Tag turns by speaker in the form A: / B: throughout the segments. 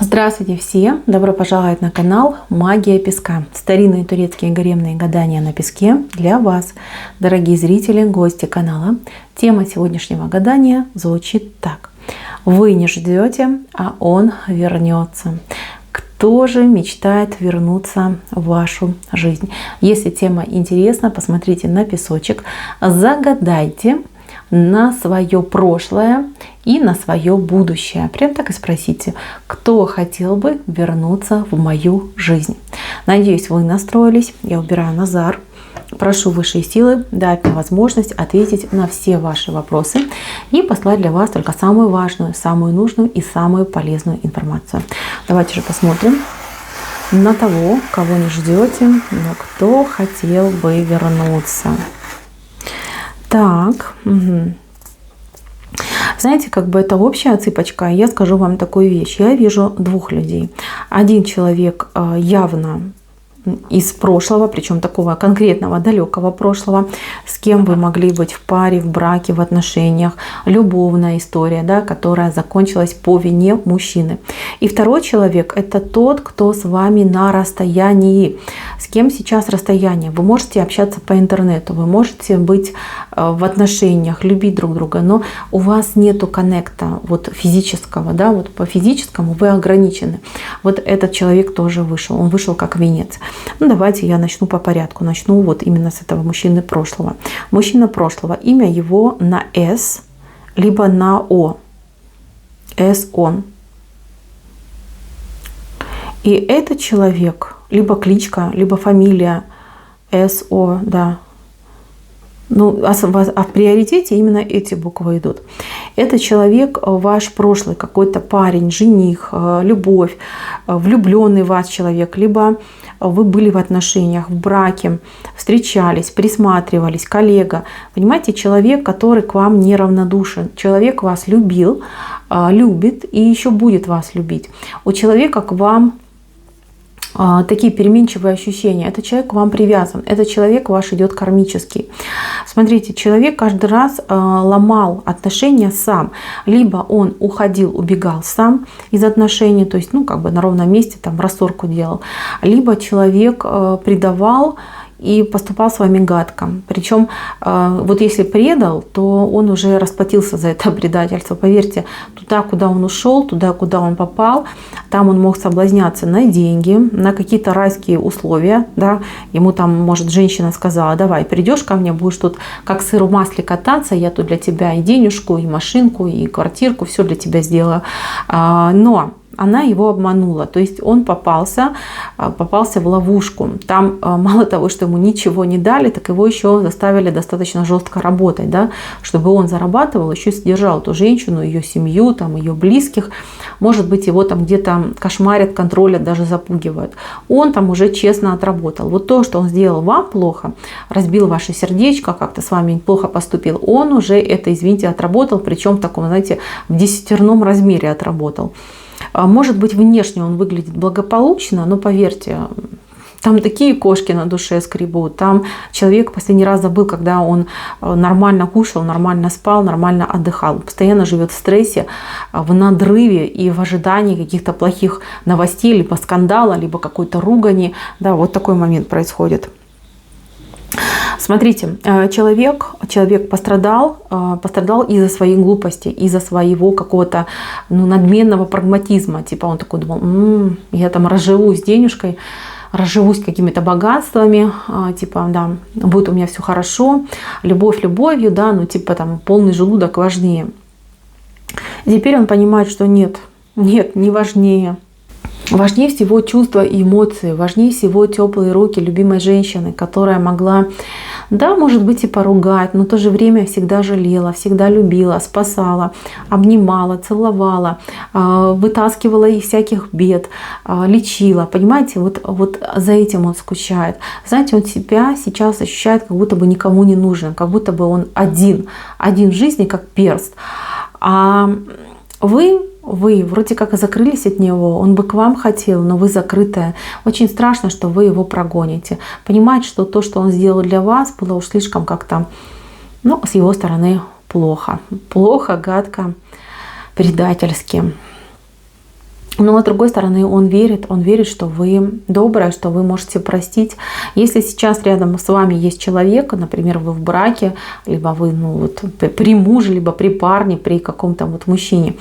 A: Здравствуйте все! Добро пожаловать на канал Магия Песка. Старинные турецкие гаремные гадания на песке для вас, дорогие зрители, гости канала. Тема сегодняшнего гадания звучит так. Вы не ждете, а он вернется. Кто же мечтает вернуться в вашу жизнь? Если тема интересна, посмотрите на песочек, загадайте на свое прошлое и на свое будущее. Прям так и спросите, кто хотел бы вернуться в мою жизнь. Надеюсь, вы настроились. Я убираю Назар. Прошу высшие силы дать мне возможность ответить на все ваши вопросы и послать для вас только самую важную, самую нужную и самую полезную информацию. Давайте же посмотрим на того, кого не ждете, но кто хотел бы вернуться. Так, Знаете, как бы это общая цепочка. Я скажу вам такую вещь. Я вижу двух людей. Один человек явно из прошлого, причем такого конкретного, далекого прошлого, с кем вы могли быть в паре, в браке, в отношениях, любовная история, да, которая закончилась по вине мужчины. И второй человек — это тот, кто с вами на расстоянии. С кем сейчас расстояние? Вы можете общаться по интернету, вы можете быть в отношениях, любить друг друга, но у вас нету коннекта вот физического, да, вот по физическому вы ограничены. Вот этот человек тоже вышел, он вышел как венец. Ну, давайте я начну по порядку. Начну вот именно с этого мужчины прошлого. Мужчина прошлого. Имя его на С, либо на О. С он. И этот человек, либо кличка, либо фамилия СО, да. Ну, а в приоритете именно эти буквы идут. Это человек, ваш прошлый, какой-то парень, жених, любовь, влюбленный в вас человек, либо вы были в отношениях, в браке, встречались, присматривались, коллега. Понимаете, человек, который к вам неравнодушен. Человек вас любил, любит и еще будет вас любить. У человека к вам такие переменчивые ощущения. Этот человек к вам привязан. Этот человек ваш идет кармический. Смотрите, человек каждый раз ломал отношения сам. Либо он уходил, убегал сам из отношений, то есть, ну, как бы на ровном месте там рассорку делал. Либо человек предавал и поступал с вами гадко. Причем вот если предал, то он уже расплатился за это предательство. Поверьте, туда, куда он ушел, туда, куда он попал, там он мог соблазняться на деньги, на какие-то райские условия. Да? Ему там, может, женщина сказала: давай, придешь ко мне, будешь тут как сыр в масле кататься, я тут для тебя и денежку, и машинку, и квартирку, все для тебя сделаю. Но она его обманула, то есть он попался в ловушку. Там мало того, что ему ничего не дали, так его еще заставили достаточно жестко работать, да, чтобы он зарабатывал, еще содержал эту женщину, ее семью, там, ее близких. Может быть, его там где-то кошмарят, контролят, даже запугивают. Он там уже честно отработал. Вот то, что он сделал вам плохо, разбил ваше сердечко, как-то с вами плохо поступил, он уже это, извините, отработал, причем в таком, знаете, в десятерном размере отработал. Может быть, внешне он выглядит благополучно, но поверьте, там такие кошки на душе скребут. Там человек последний раз забыл, когда он нормально кушал, нормально спал, нормально отдыхал. Постоянно живет в стрессе, в надрыве и в ожидании каких-то плохих новостей, либо скандала, либо какой-то ругани. Да, вот такой момент происходит. Смотрите, человек пострадал из-за своей глупости, из-за своего какого-то надменного прагматизма. Типа он такой думал: я там разживусь денежкой, разживусь какими-то богатствами, типа, да, будет у меня все хорошо, любовь любовью, да, ну типа там полный желудок важнее. И теперь он понимает, что нет, не важнее. Важнее всего чувства и эмоции, важнее всего теплые руки любимой женщины, которая могла, да, может быть, и поругать, но в то же время всегда жалела, всегда любила, спасала, обнимала, целовала, вытаскивала из всяких бед, лечила. Понимаете, вот за этим он скучает. Знаете, он себя сейчас ощущает, как будто бы никому не нужен, как будто бы он один в жизни, как перст. А вы вроде как и закрылись от него, он бы к вам хотел, но вы закрытая. Очень страшно, что вы его прогоните. Понимаете, что то, что он сделал для вас, было уж слишком как-то, с его стороны плохо. Плохо, гадко, предательски. Но с другой стороны, он верит, что вы добрая, что вы можете простить. Если сейчас рядом с вами есть человек, например, вы в браке, либо вы при муже, либо при парне, при каком-то мужчине,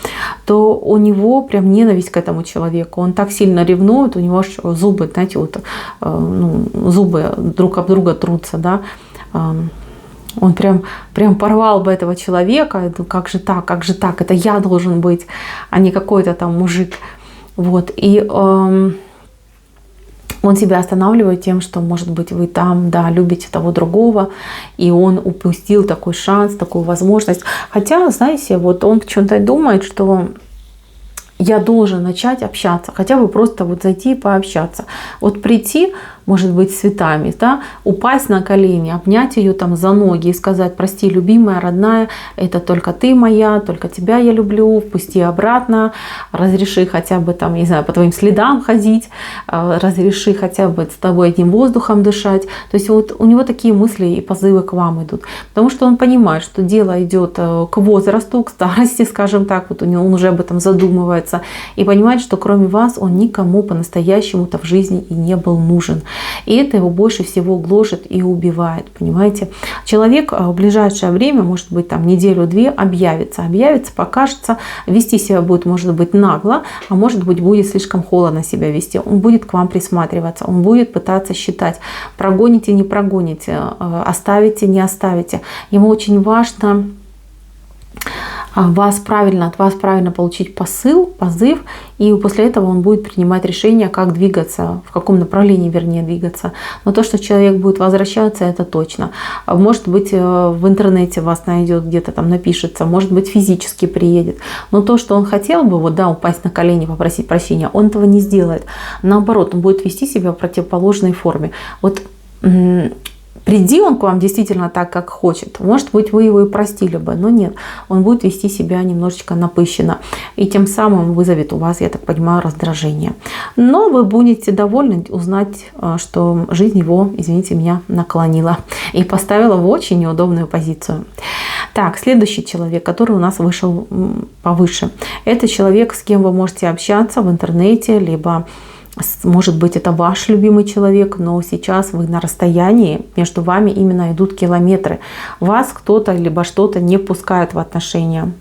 A: то у него прям ненависть к этому человеку. Он так сильно ревнует, у него аж зубы, знаете, зубы друг об друга трутся, да. Он прям порвал бы этого человека. Как же так, это я должен быть, а не какой-то там мужик. И он себя останавливает тем, что, может быть, вы там, да, любите того другого, и он упустил такой шанс, такую возможность. Хотя, знаете, он почему-то думает, что я должен начать общаться, хотя бы просто зайти и пообщаться. Прийти, может быть, с цветами, да, упасть на колени, обнять ее там за ноги и сказать: прости, любимая, родная, это только ты моя, только тебя я люблю, впусти обратно, разреши хотя бы там, не знаю, по твоим следам ходить, разреши хотя бы с тобой одним воздухом дышать. То есть у него такие мысли и позывы к вам идут, потому что он понимает, что дело идет к возрасту, к старости, скажем так, он уже об этом задумывается и понимает, что кроме вас он никому по-настоящему-то в жизни и не был нужен. И это его больше всего гложет и убивает, понимаете. Человек в ближайшее время, может быть, там неделю-две объявится, покажется, вести себя будет, может быть, нагло, а может быть, будет слишком холодно себя вести. Он будет к вам присматриваться, он будет пытаться считать, прогоните, не прогоните, оставите, не оставите. Ему очень важно от вас правильно получить позыв, и после этого он будет принимать решение, как двигаться, в каком направлении, вернее, двигаться. Но то, что человек будет возвращаться, это точно. Может быть, в интернете вас найдет, где-то там напишется, может быть, физически приедет. Но то, что он хотел бы, упасть на колени, попросить прощения, он этого не сделает. Наоборот, он будет вести себя в противоположной форме. Приди он к вам действительно так, как хочет, может быть, вы его и простили бы, но нет, он будет вести себя немножечко напыщенно, и тем самым вызовет у вас, я так понимаю, раздражение. Но вы будете довольны узнать, что жизнь его, извините меня, наклонила и поставила в очень неудобную позицию. Так, следующий человек, который у нас вышел повыше, это человек, с кем вы можете общаться в интернете, либо может быть, это ваш любимый человек, но сейчас вы на расстоянии, между вами именно идут километры. Вас кто-то либо что-то не пускает в отношения.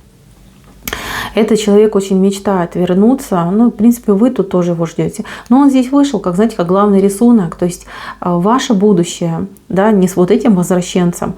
A: Этот человек очень мечтает вернуться. В принципе, вы тут тоже его ждете. Но он здесь вышел, как, знаете, как главный рисунок. То есть ваше будущее, да, не с этим возвращенцем,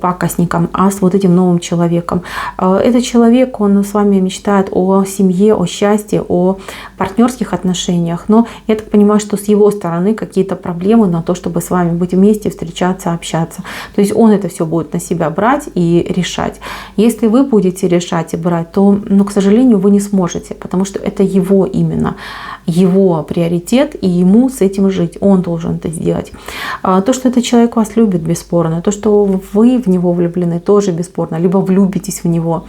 A: пакостником, а с этим новым человеком. Этот человек, он с вами мечтает о семье, о счастье, о партнерских отношениях. Но я так понимаю, что с его стороны какие-то проблемы на то, чтобы с вами быть вместе, встречаться, общаться. То есть он это все будет на себя брать и решать. Если вы будете решать и брать, то, к сожалению, вы не сможете, потому что это его именно, его приоритет, и ему с этим жить. Он должен это сделать. То, что этот человек вас любит, бесспорно. То, что вы в него влюблены, тоже бесспорно. Либо влюбитесь в него.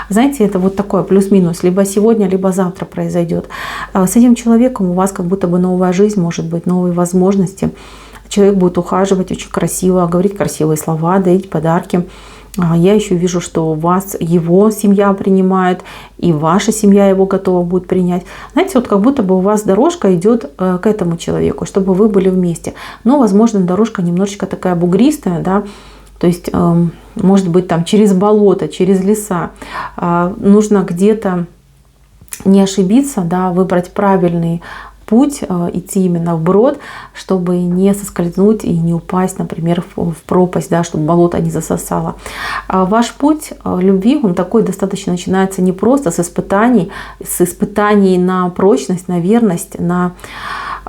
A: Знаете, это такое плюс-минус. Либо сегодня, либо завтра произойдет. С этим человеком у вас как будто бы новая жизнь, может быть, новые возможности. Человек будет ухаживать очень красиво, говорить красивые слова, дарить подарки. Я еще вижу, что вас его семья принимает, и ваша семья его готова будет принять. Знаете, как будто бы у вас дорожка идет к этому человеку, чтобы вы были вместе. Но, возможно, дорожка немножечко такая бугристая, да, то есть, может быть, там через болото, через леса. Нужно где-то не ошибиться, да, выбрать правильный путь, идти именно вброд, чтобы не соскользнуть и не упасть, например, в пропасть, да, чтобы болото не засосало. Ваш путь любви, он такой достаточно начинается не просто с испытаний на прочность, на верность, на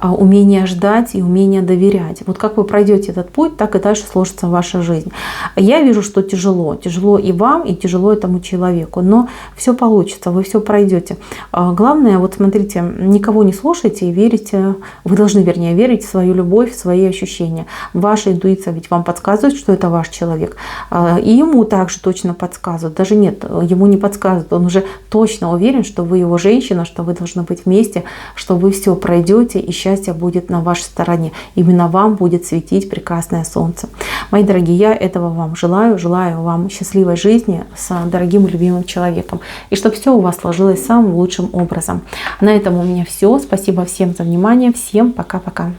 A: умение ждать и умение доверять. Как вы пройдете этот путь, так и дальше сложится ваша жизнь. Я вижу, что тяжело. Тяжело и вам, и тяжело этому человеку. Но все получится, вы все пройдете. Главное, смотрите, никого не слушайте и верите. Вы должны, вернее, верить в свою любовь, в свои ощущения. Ваша интуиция ведь вам подсказывает, что это ваш человек. И ему также точно подсказывает. Даже нет, ему не подсказывает. Он уже точно уверен, что вы его женщина, что вы должны быть вместе, что вы все пройдете и счастливы счастье будет на вашей стороне. Именно вам будет светить прекрасное солнце. Мои дорогие, я этого вам желаю. Желаю вам счастливой жизни с дорогим и любимым человеком. И чтобы все у вас сложилось самым лучшим образом. На этом у меня все. Спасибо всем за внимание. Всем пока-пока.